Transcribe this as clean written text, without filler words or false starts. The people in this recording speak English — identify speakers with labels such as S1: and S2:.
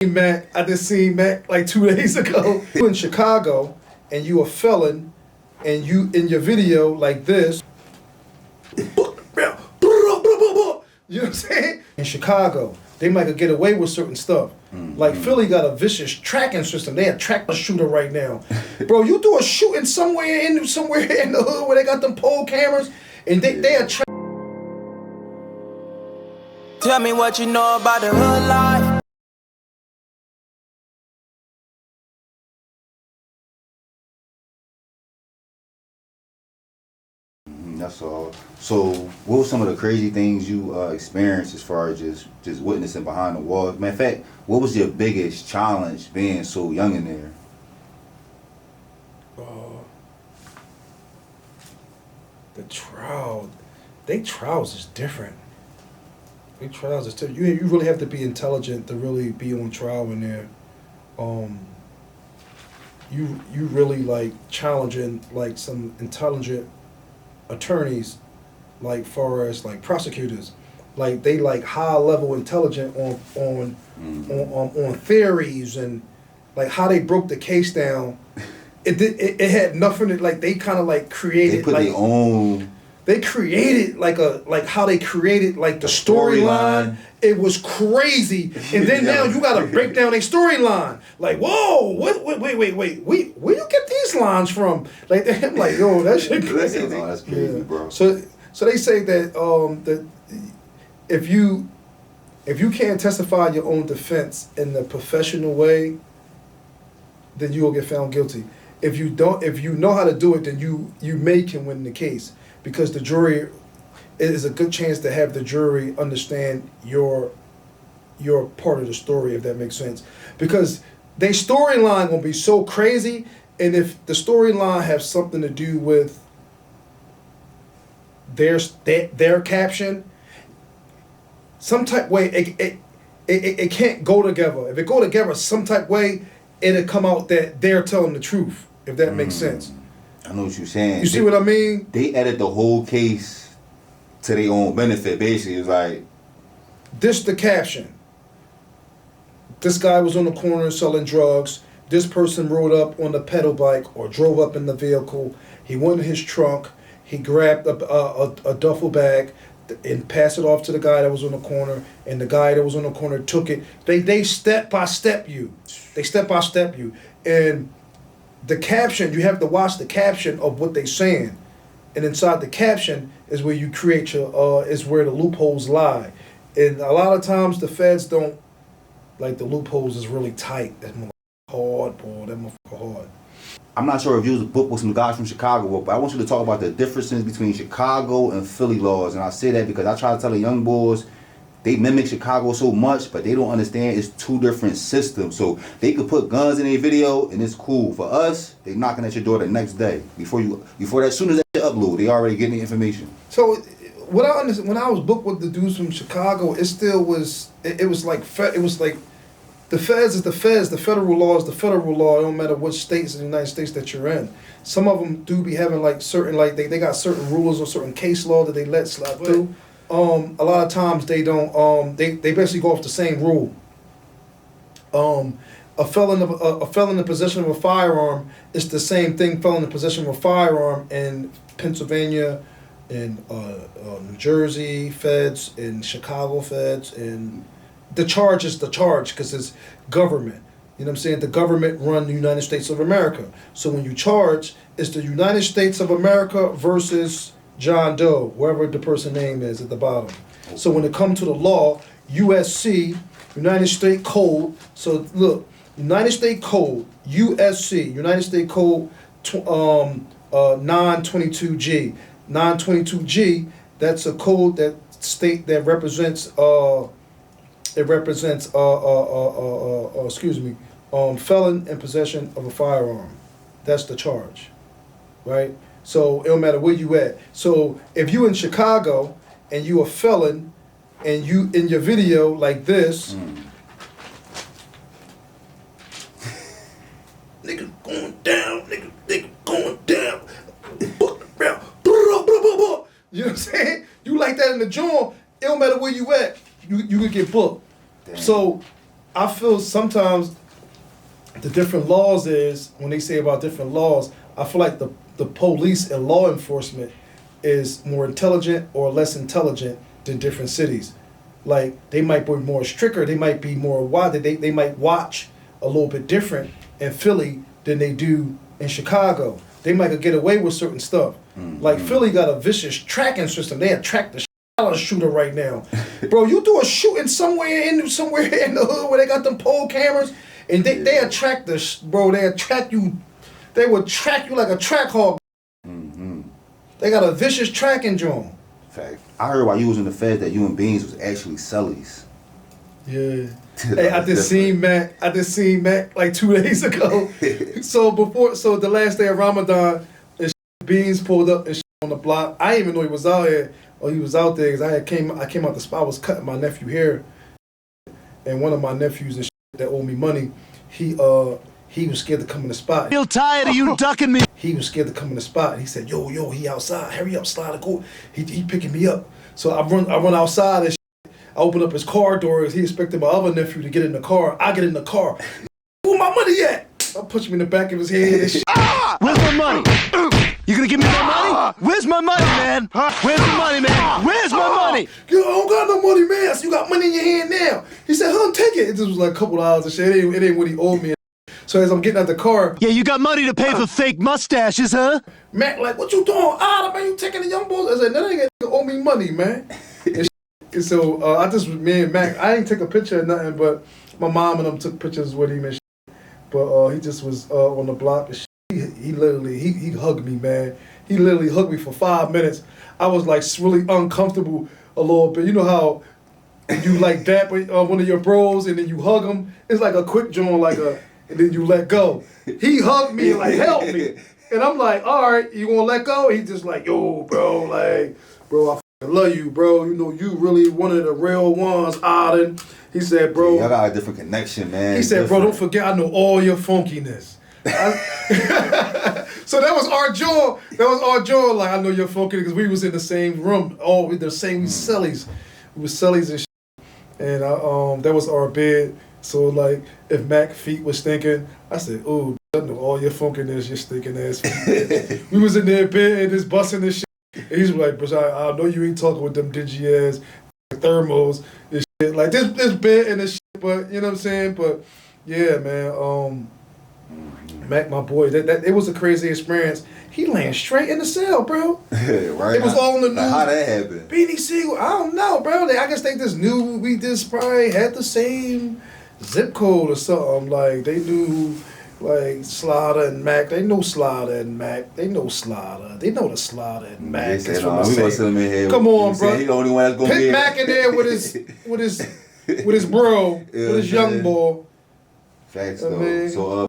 S1: Mac, I just seen Mac like 2 days ago. You in Chicago and you a felon and you in your video like this. You know what I'm saying? In Chicago, they might get away with certain stuff. Like Philly got a vicious tracking system. They a track shooter right now. Bro, you do a shooting somewhere in the hood where they got them pole cameras and they are
S2: Tell me what you know about the hood life.
S3: That's all. So, what were some of the crazy things you experienced as far as just witnessing behind the walls? Matter of fact, what was your biggest challenge being so young in there?
S1: The trial. They trials is different. They trials is different. You really have to be intelligent to really be on trial in there. You really like challenging like some intelligent attorneys, like far as like prosecutors, like they like high level intelligent on theories and like how they broke the case down. It had nothing to, like they kind of like created
S3: they put
S1: like
S3: their own.
S1: They created like how they created like the storyline. It was crazy, and then now you gotta break down a storyline. Like, whoa, wait, where you get these lines from? Like, I'm like, yo, that shit crazy.
S3: That's crazy, bro.
S1: So they say that that if you can't testify your own defense in the professional way, then you will get found guilty. If you know how to do it, then you may can win the case, because the jury, it is a good chance to have the jury understand your part of the story, if that makes sense. Because their storyline gonna be so crazy, and if the storyline has something to do with their caption, some type way it can't go together. If it go together some type way, it'll come out that they're telling the truth, if that makes sense.
S3: I know what you're saying.
S1: You see what I mean?
S3: They edit the whole case to their own benefit, basically. It's like,
S1: this the caption. This guy was on the corner selling drugs. This person rode up on the pedal bike or drove up in the vehicle. He went in his trunk. He grabbed a duffel bag and passed it off to the guy that was on the corner, and the guy that was on the corner took it. They step by step you. And the caption, you have to watch the caption of what they saying. And inside the caption is where you create your is where the loopholes lie. And a lot of times the feds don't like the loopholes is really tight. That motherfucker hard, boy. That motherfucker hard.
S3: I'm not sure if you was a book with some guys from Chicago, but I want you to talk about the differences between Chicago and Philly laws. And I say that because I try to tell the young boys, they mimic Chicago so much, but they don't understand it's two different systems. So they could put guns in a video and it's cool. For us, they knocking at your door the next day. Before that, as soon as they upload, they already getting the information.
S1: So what I understand, when I was booked with the dudes from Chicago, it still was, it was like the feds is the feds, the federal law is the federal law. It don't matter which states in the United States that you're in. Some of them do be having like certain, like they got certain rules or certain case law that they let slide through. A lot of times they don't. They basically go off the same rule. A felon in possession of a firearm is the same thing. Felon in possession of a firearm in Pennsylvania, in New Jersey feds, in Chicago feds, and the charge is the charge because it's government. You know what I'm saying? The government run the United States of America. So when you charge, it's the United States of America versus John Doe, wherever the person's name is at the bottom. So when it comes to the law, USC, United States Code, so look, United States Code, USC, United States Code 922G. 922G, that's a code that represents felon in possession of a firearm. That's the charge, right? So it don't matter where you at. So if you in Chicago and you a felon and you in your video like this, nigga going down, nigga going down. You know what I'm saying? You like that in the joint, it don't matter where you at, you could get booked. Damn. So I feel sometimes the different laws is, when they say about different laws, I feel like the police and law enforcement is more intelligent or less intelligent than different cities. Like, they might be more stricter, they might be more wide, they might watch a little bit different in Philly than they do in Chicago. They might get away with certain stuff.
S3: Mm-hmm.
S1: Like, Philly got a vicious tracking system. They track the shit out of shooter right now. Bro, you do a shooting somewhere in the hood where they got them pole cameras, and they attract they attract you. They would track you like a track hog.
S3: Mm-hmm.
S1: They got a vicious tracking joint.
S3: Fact. I heard while you was in the Fed that you and Beans was actually sellies.
S1: Yeah. Hey, I just seen Mac like 2 days ago. so the last day of Ramadan, and Beans pulled up and on the block. I didn't even know he was out here, or he was out there, because I came out the spot. I was cutting my nephew hair, and one of my nephews and that owed me money, he was scared to come in the spot.
S4: I feel tired of you ducking me.
S1: He was scared to come in the spot. He said, yo, he outside. Hurry up, Slida, go. He picking me up. So I run outside and I open up his car doors. He expected my other nephew to get in the car. I get in the car. Where my money at? I punch him in the back of his head and shit.
S4: Where's my money? You gonna give me my money? Where's my money, man? Where's the money, man? Where's my money?
S1: Yo, I don't got no money, man. So you got money in your hand now. He said, take it. It just was like a couple of hours and shit. It ain't what he owed me. So as I'm getting out the car,
S4: Yeah, you got money to pay for fake mustaches, huh?
S1: Mac like, what you doing? Man, you taking the young boys? I said, that ain't gonna owe me money, man. And so me and Mac, I ain't take a picture or nothing, but my mom and them took pictures with him and shit. But he just was on the block and shit. He literally, he hugged me, man. He literally hugged me for 5 minutes. I was like really uncomfortable a little bit. You know how you like dap one of your bros and then you hug him? It's like a quick joint, and then you let go. He hugged me and like, help me. And I'm like, all right, you gonna let go? He just like, yo, bro, I fucking love you, bro. You know, you really one of the real ones, Auden. He said, bro.
S3: Y'all got a different connection, man.
S1: He said, bro, don't forget, I know all your funkiness. So that was our jaw. Like, I know your funkiness, because we was in the same room. We sellies. We was sellies and shit. And that was our bed. So, like, if Mac feet was stinking, I said, "Ooh, I know all your funkiness, your stinking ass feet." We was in their bed and just busting this shit. And he's like, "But I know you ain't talking with them dingy ass thermals and shit." Like, this bed and this shit, but, you know what I'm saying? But, yeah, man, Mac, my boy, that it was a crazy experience. He landed straight in the cell, bro.
S3: Right.
S1: It was all in the news.
S3: How that happened?
S1: Beanie Siegel, I don't know, bro. I guess they just knew we just probably had the same zip code or something. Like, they knew, like, Slida and Mac. They know Slida and Mac. They know Slida. They know the Slida and Mac.
S3: They said, we gonna send him in here.
S1: Come on, bro.
S3: He the only one that's gonna
S1: Put
S3: be
S1: Mac in there with his bro, with his young boy.
S3: Facts though. So